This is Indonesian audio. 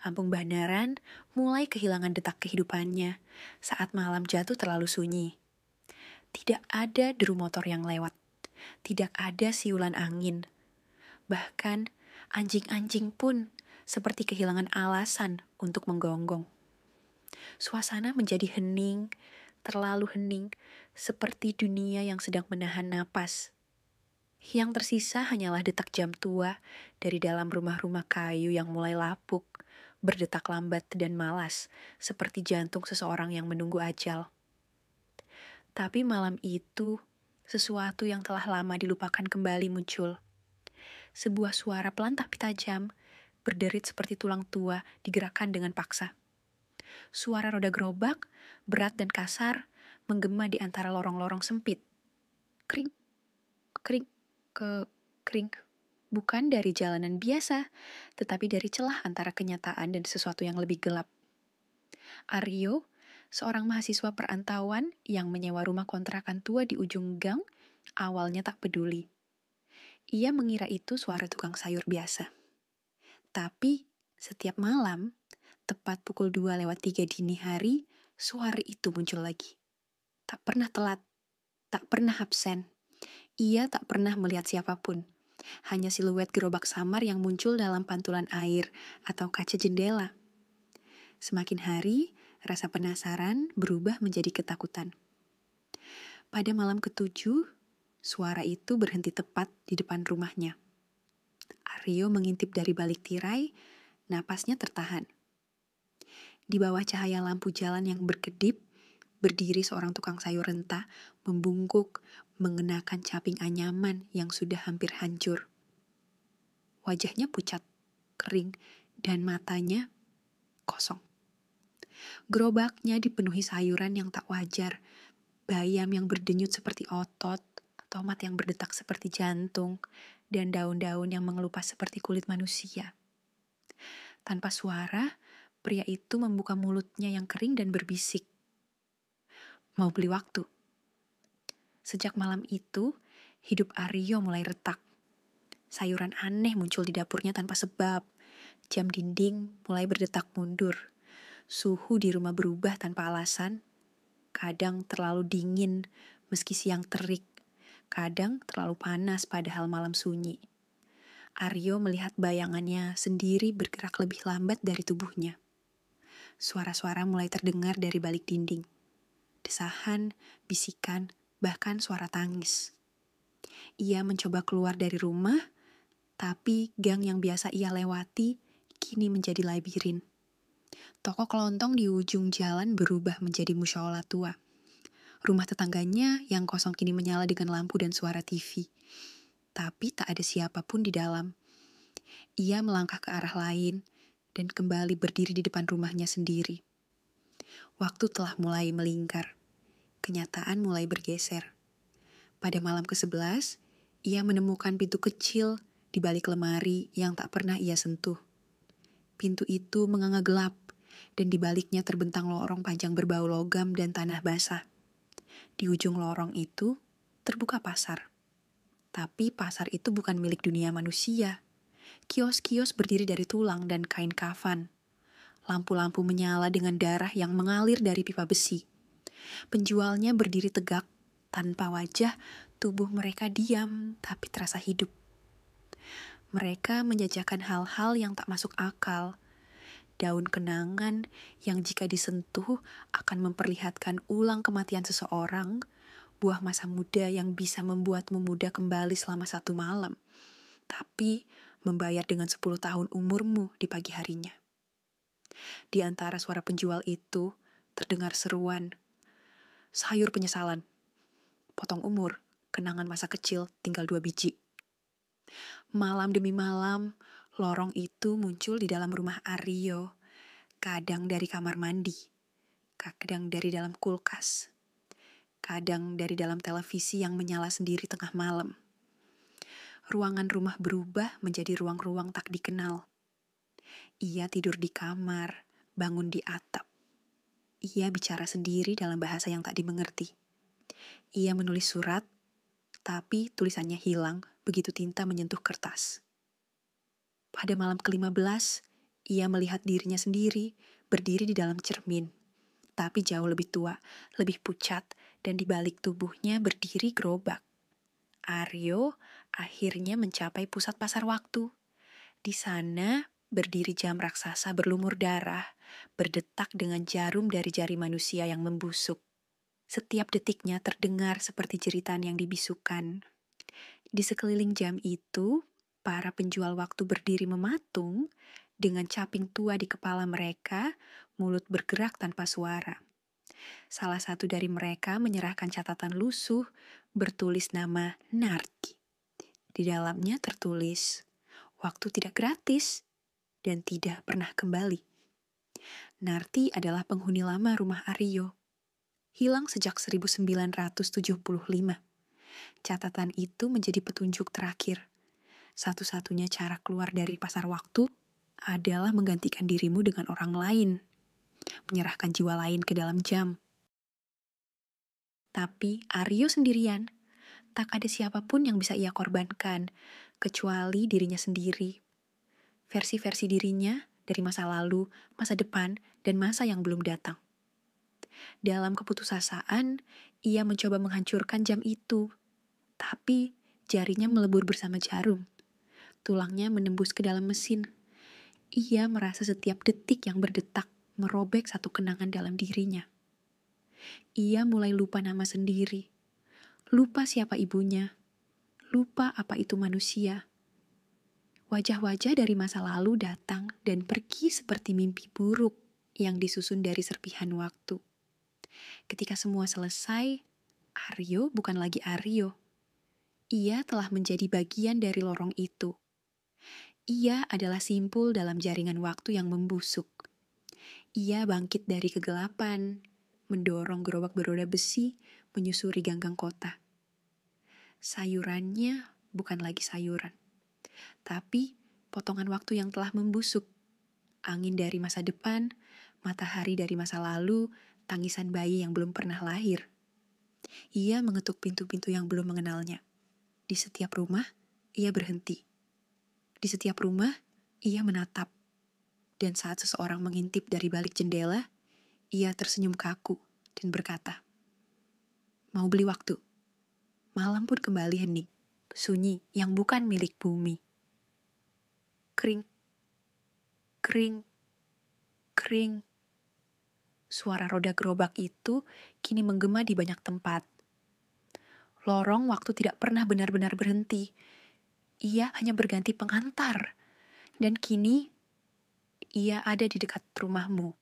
Kampung Bandaran mulai kehilangan detak kehidupannya saat malam jatuh terlalu sunyi. Tidak ada deru motor yang lewat, tidak ada siulan angin. Bahkan anjing-anjing pun seperti kehilangan alasan untuk menggonggong. Suasana menjadi hening, terlalu hening, seperti dunia yang sedang menahan napas. Yang tersisa hanyalah detak jam tua dari dalam rumah-rumah kayu yang mulai lapuk, berdetak lambat dan malas, seperti jantung seseorang yang menunggu ajal. Tapi malam itu, sesuatu yang telah lama dilupakan kembali muncul. Sebuah suara pelan tapi tajam, berderit seperti tulang tua digerakkan dengan paksa. Suara roda gerobak, berat dan kasar, menggema di antara lorong-lorong sempit. Kring, kring, kring. Bukan dari jalanan biasa, tetapi dari celah antara kenyataan dan sesuatu yang lebih gelap. Aryo, seorang mahasiswa perantauan yang menyewa rumah kontrakan tua di ujung gang, awalnya tak peduli. Ia mengira itu suara tukang sayur biasa. Tapi setiap malam, tepat pukul 2:03 dini hari, suara itu muncul lagi. Tak pernah telat, tak pernah absen. Ia tak pernah melihat siapapun. Hanya siluet gerobak samar yang muncul dalam pantulan air atau kaca jendela. Semakin hari, rasa penasaran berubah menjadi ketakutan. Pada malam ke-7, suara itu berhenti tepat di depan rumahnya. Aryo mengintip dari balik tirai, napasnya tertahan. Di bawah cahaya lampu jalan yang berkedip, berdiri seorang tukang sayur rentah, membungkuk, mengenakan caping anyaman yang sudah hampir hancur. Wajahnya pucat, kering, dan matanya kosong. Gerobaknya dipenuhi sayuran yang tak wajar, bayam yang berdenyut seperti otot, tomat yang berdetak seperti jantung, dan daun-daun yang mengelupas seperti kulit manusia. Tanpa suara, pria itu membuka mulutnya yang kering dan berbisik. Mau beli waktu. Sejak malam itu, hidup Aryo mulai retak. Sayuran aneh muncul di dapurnya tanpa sebab. Jam dinding mulai berdetak mundur. Suhu di rumah berubah tanpa alasan. Kadang terlalu dingin meski siang terik. Kadang terlalu panas padahal malam sunyi. Aryo melihat bayangannya sendiri bergerak lebih lambat dari tubuhnya. Suara-suara mulai terdengar dari balik dinding. Desahan, bisikan, bahkan suara tangis. Ia mencoba keluar dari rumah, tapi gang yang biasa ia lewati kini menjadi labirin. Toko kelontong di ujung jalan berubah menjadi musyaolah tua. Rumah tetangganya yang kosong kini menyala dengan lampu dan suara TV. Tapi tak ada siapapun di dalam. Ia melangkah ke arah lain dan kembali berdiri di depan rumahnya sendiri. Waktu telah mulai melingkar. Kenyataan mulai bergeser. Pada malam ke-11, ia menemukan pintu kecil di balik lemari yang tak pernah ia sentuh. Pintu itu menganga gelap, dan di baliknya terbentang lorong panjang berbau logam dan tanah basah. Di ujung lorong itu terbuka pasar. Tapi pasar itu bukan milik dunia manusia. Kios-kios berdiri dari tulang dan kain kafan. Lampu-lampu menyala dengan darah yang mengalir dari pipa besi. Penjualnya berdiri tegak, tanpa wajah, tubuh mereka diam tapi terasa hidup. Mereka menjajakan hal-hal yang tak masuk akal. Daun kenangan yang jika disentuh akan memperlihatkan ulang kematian seseorang, buah masa muda yang bisa membuatmu muda kembali selama 1 malam, tapi membayar dengan 10 tahun umurmu di pagi harinya. Di antara suara penjual itu, terdengar seruan, sayur penyesalan, potong umur, kenangan masa kecil, tinggal 2 biji. Malam demi malam, lorong itu muncul di dalam rumah Aryo, kadang dari kamar mandi, kadang dari dalam kulkas, kadang dari dalam televisi yang menyala sendiri tengah malam. Ruangan rumah berubah menjadi ruang-ruang tak dikenal. Ia tidur di kamar, bangun di atap. Ia bicara sendiri dalam bahasa yang tak dimengerti. Ia menulis surat, tapi tulisannya hilang begitu tinta menyentuh kertas. Pada malam ke-15, Ia melihat dirinya sendiri, berdiri di dalam cermin. Tapi jauh lebih tua, lebih pucat, dan di balik tubuhnya berdiri gerobak. Aryo akhirnya mencapai pusat pasar waktu. Di sana berdiri jam raksasa berlumur darah, berdetak dengan jarum dari jari manusia yang membusuk. Setiap detiknya terdengar seperti jeritan yang dibisukan. Di sekeliling jam itu, para penjual waktu berdiri mematung, dengan caping tua di kepala mereka, mulut bergerak tanpa suara. Salah satu dari mereka menyerahkan catatan lusuh, bertulis nama Narti. Di dalamnya tertulis, waktu tidak gratis dan tidak pernah kembali. Narti adalah penghuni lama rumah Aryo. Hilang sejak 1975. Catatan itu menjadi petunjuk terakhir. Satu-satunya cara keluar dari pasar waktu adalah menggantikan dirimu dengan orang lain, menyerahkan jiwa lain ke dalam jam. Tapi Aryo sendirian, tak ada siapapun yang bisa ia korbankan, kecuali dirinya sendiri. Versi-versi dirinya dari masa lalu, masa depan, dan masa yang belum datang. Dalam keputusasaan, ia mencoba menghancurkan jam itu. Tapi jarinya melebur bersama jarum. Tulangnya menembus ke dalam mesin. Ia merasa setiap detik yang berdetak merobek satu kenangan dalam dirinya. Ia mulai lupa nama sendiri. Lupa siapa ibunya. Lupa apa itu manusia. Wajah-wajah dari masa lalu datang dan pergi seperti mimpi buruk yang disusun dari serpihan waktu. Ketika semua selesai, Aryo bukan lagi Aryo. Ia telah menjadi bagian dari lorong itu. Ia adalah simpul dalam jaringan waktu yang membusuk. Ia bangkit dari kegelapan, mendorong gerobak beroda besi menyusuri ganggang kota. Sayurannya bukan lagi sayuran, tapi potongan waktu yang telah membusuk. Angin dari masa depan, matahari dari masa lalu, tangisan bayi yang belum pernah lahir. Ia mengetuk pintu-pintu yang belum mengenalnya. Di setiap rumah, ia berhenti. Di setiap rumah, ia menatap. Dan saat seseorang mengintip dari balik jendela, ia tersenyum kaku dan berkata, "Mau beli waktu." Malam pun kembali hening, sunyi yang bukan milik bumi. Kering, kering, kering. Suara roda gerobak itu kini menggema di banyak tempat. Lorong waktu tidak pernah benar-benar berhenti. Ia hanya berganti pengantar. Dan kini, ia ada di dekat rumahmu.